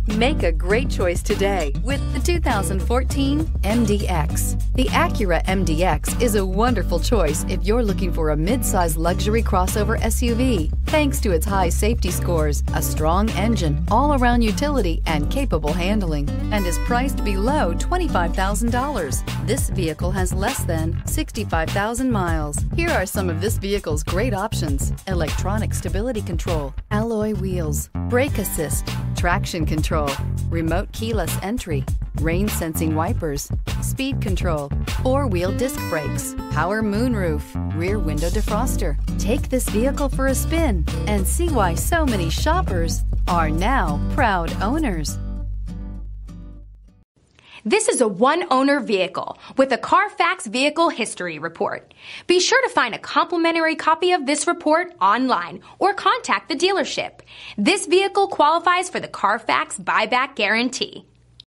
Make a great choice today with the 2014 MDX. The Acura MDX is a wonderful choice if you're looking for a mid-size luxury crossover SUV. Thanks to its high safety scores, a strong engine, all-around utility, and capable handling, and is priced below $25,000. This vehicle has less than 65,000 miles. Here are some of this vehicle's great options: electronic stability control, alloy wheels, brake assist, traction control, remote keyless entry, rain sensing wipers, speed control, four-wheel disc brakes, power moonroof, rear window defroster. Take this vehicle for a spin and see why so many shoppers are now proud owners. This is a one-owner vehicle with a Carfax Vehicle History Report. Be sure to find a complimentary copy of this report online or contact the dealership. This vehicle qualifies for the Carfax Buyback Guarantee.